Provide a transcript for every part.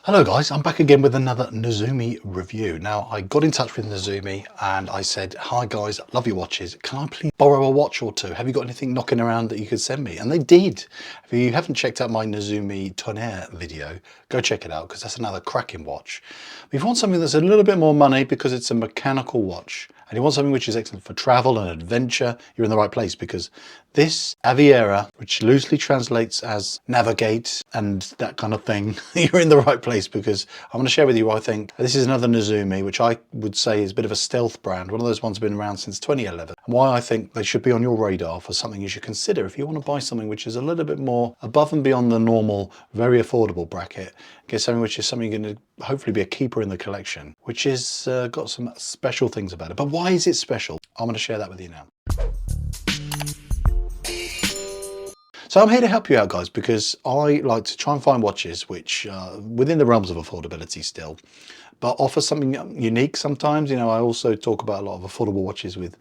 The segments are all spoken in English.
Hello guys, I'm back again with another Nezumi review. Now I got in touch with Nezumi and I said, hi guys, love your watches. Can I please borrow a watch or two? Have you got anything knocking around that you could send me? And they did. If you haven't checked out my Nezumi Tonnerre video, go check it out because that's another cracking watch. If you want something that's a little bit more money because it's a mechanical watch and you want something which is excellent for travel and adventure, you're in the right place because this Aviera, which loosely translates as navigate and that kind of thing, you're in the right place because I'm going to share with you why I think this is another Nezumi, which I would say is a bit of a stealth brand, one of those ones that have been around since 2011, and why I think they should be on your radar for something you should consider if you want to buy something which is a little bit more above and beyond the normal, very affordable bracket. Get something which is something you're going to hopefully be a keeper in the collection, which is got some special things about it. But why is it special? I'm going to share that with you now. So I'm here to help you out guys because I like to try and find watches which are within the realms of affordability still, but offer something unique sometimes. You know, I also talk about a lot of affordable watches with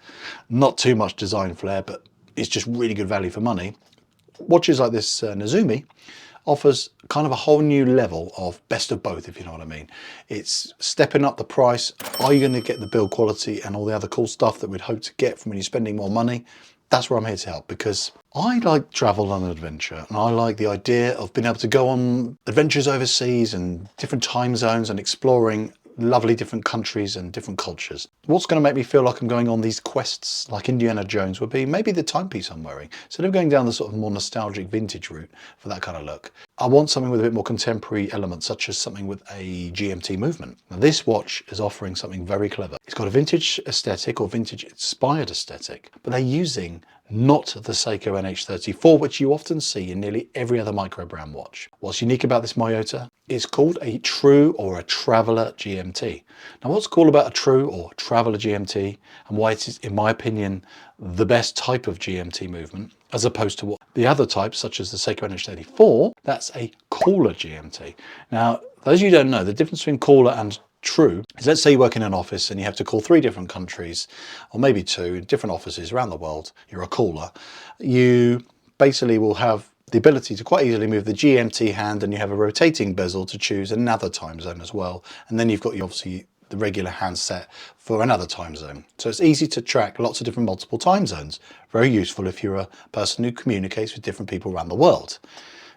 not too much design flair, but it's just really good value for money. Watches like this Nezumi offers kind of a whole new level of best of both, if you know what I mean. It's stepping up the price. Are you going to get the build quality and all the other cool stuff that we'd hope to get from when you're spending more money? That's where I'm here to help because I like travel and adventure and I like the idea of being able to go on adventures overseas and different time zones and exploring lovely different countries and different cultures. What's going to make me feel like I'm going on these quests like Indiana Jones would be maybe the timepiece I'm wearing. Instead of going down the sort of more nostalgic vintage route for that kind of look, I want something with a bit more contemporary elements, such as something with a GMT movement. Now this watch is offering something very clever. It's got a vintage aesthetic or vintage inspired aesthetic, but they're using not the Seiko NH34, which you often see in nearly every other micro brand watch. What's unique about this Miyota? It's called a true or a traveler GMT. Now what's cool about a true or traveler GMT and why it is, in my opinion, the best type of GMT movement, as opposed to what the other types, such as the Seiko NH34, that's a caller GMT. Now, those of you who don't know, the difference between caller and true is, let's say you work in an office and you have to call 3 different countries, or maybe 2 different offices around the world, you're a caller. You basically will have the ability to quite easily move the GMT hand, and you have a rotating bezel to choose another time zone as well. And then you've got obviously the regular handset for another time zone. So it's easy to track lots of different multiple time zones. Very useful if you're a person who communicates with different people around the world.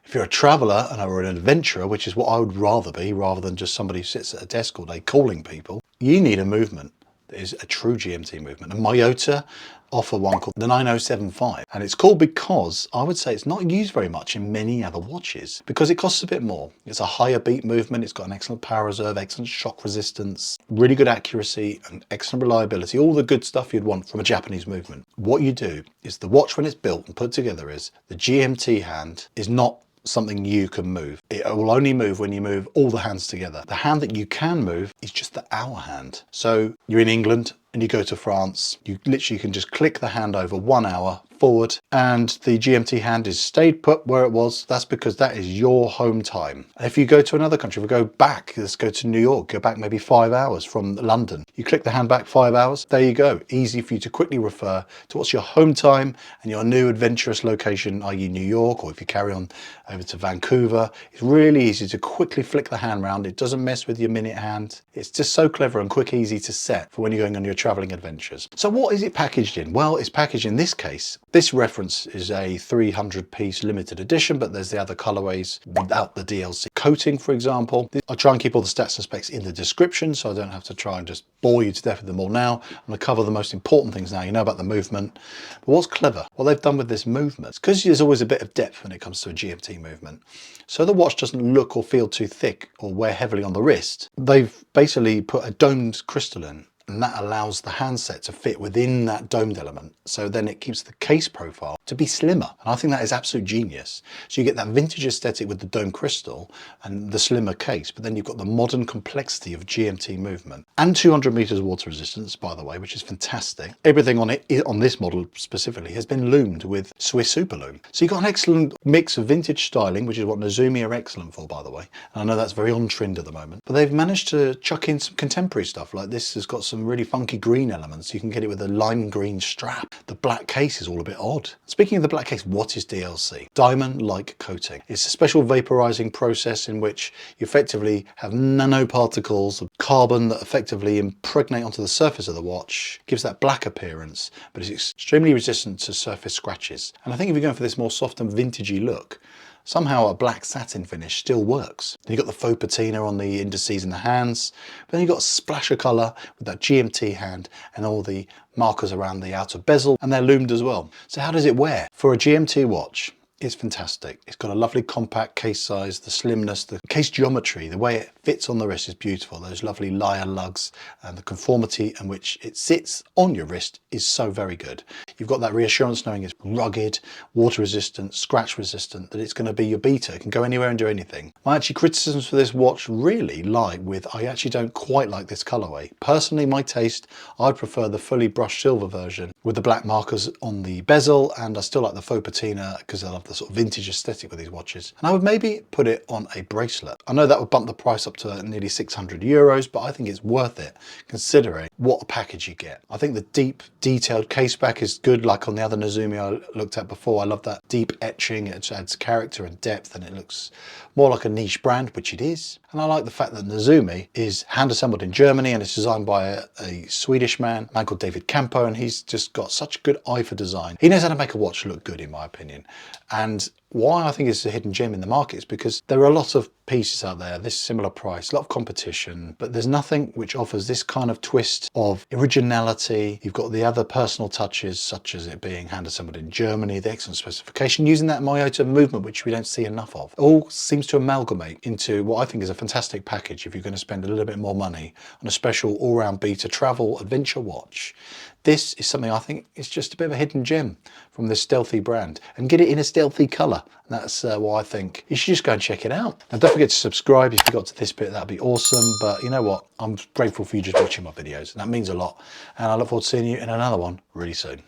If you're a traveller or an adventurer, which is what I would rather be, rather than just somebody who sits at a desk all day calling people, you need a movement that is a true GMT movement. And Miyota offer one called the 9075. And it's cool because I would say it's not used very much in many other watches because it costs a bit more. It's a higher beat movement. It's got an excellent power reserve, excellent shock resistance, really good accuracy and excellent reliability. All the good stuff you'd want from a Japanese movement. What you do is the watch, when it's built and put together, is the GMT hand is not something you can move. It will only move when you move all the hands together. The hand that you can move is just the hour hand. So you're in England and you go to France, you literally can just click the hand over 1 hour forward and the GMT hand is stayed put where it was. That's because that is your home time. If you go to another country, we go back, let's go to New York, go back maybe 5 hours from London. You click the hand back 5 hours, there you go. Easy for you to quickly refer to what's your home time and your new adventurous location, i.e. New York, or if you carry on over to Vancouver. It's really easy to quickly flick the hand round. It doesn't mess with your minute hand. It's just so clever and quick, easy to set for when you're going on your traveling adventures. So what is it packaged in? Well, it's packaged in this case. This reference is a 300 piece limited edition, but there's the other colorways without the DLC coating, for example. I try and keep all the stats and specs in the description so I don't have to try and just bore you to death with them all now. I'm going to cover the most important things now. You know about the movement. But what's clever? What they've done with this movement, because there's always a bit of depth when it comes to a GMT movement. So the watch doesn't look or feel too thick or wear heavily on the wrist. They've basically put a domed crystal in, and that allows the handset to fit within that domed element. So then it keeps the case profile to be slimmer. And I think that is absolute genius. So you get that vintage aesthetic with the dome crystal and the slimmer case, but then you've got the modern complexity of GMT movement and 200 meters water resistance, by the way, which is fantastic. Everything on it, on this model specifically, has been loomed with Swiss Super-Lume. So you've got an excellent mix of vintage styling, which is what Nezumi are excellent for, by the way. And I know that's very on trend at the moment, but they've managed to chuck in some contemporary stuff. Like this has got some some really funky green elements. You can get it with a lime green strap. The black case is all a bit odd. Speaking of the black case, what is DLC? Diamond-like coating. It's a special vaporizing process in which you effectively have nanoparticles of carbon that effectively impregnate onto the surface of the watch, gives that black appearance, but it's extremely resistant to surface scratches. And I think if you're going for this more soft and vintagey look, somehow a black satin finish still works. Then you've got the faux patina on the indices and the hands, but then you've got a splash of colour with that GMT hand and all the markers around the outer bezel, and they're loomed as well. So how does it wear? For a GMT watch, it's fantastic. It's got a lovely compact case size, the slimness, the case geometry, the way it fits on the wrist is beautiful. Those lovely lyre lugs and the conformity in which it sits on your wrist is so very good. You've got that reassurance knowing it's rugged, water resistant, scratch resistant, that it's going to be your beater. It can go anywhere and do anything. My actually criticisms for this watch really lie with, I actually don't quite like this colorway. Personally, my taste, I'd prefer the fully brushed silver version with the black markers on the bezel, and I still like the faux patina because I love the sort of vintage aesthetic with these watches. And I would maybe put it on a bracelet. I know that would bump the price up to nearly 600 euros, but I think it's worth it considering what a package you get. I think the deep detailed case back is good, like on the other Nezumi I looked at before. I love that deep etching. It adds character and depth and it looks more like a niche brand, which it is. And I like the fact that Nezumi is hand assembled in Germany and it's designed by a Swedish man called David Campo, and he's just got such a good eye for design. He knows how to make a watch look good, in my opinion. And why I think it's a hidden gem in the market is because there are a lot of pieces out there, this similar price, a lot of competition, but there's nothing which offers this kind of twist of originality. You've got the other personal touches, such as it being hand assembled in Germany, the excellent specification, using that Miyota movement, which we don't see enough of. It all seems to amalgamate into what I think is a fantastic package if you're going to spend a little bit more money on a special all-round beater travel adventure watch. This is something I think is just a bit of a hidden gem from this stealthy brand, and get it in a stealthy colour. That's why I think you should just go and check it out. Now don't forget to subscribe if you got to this bit, that'd be awesome. But you know what, I'm grateful for you just watching my videos, and that means a lot, and I look forward to seeing you in another one really soon.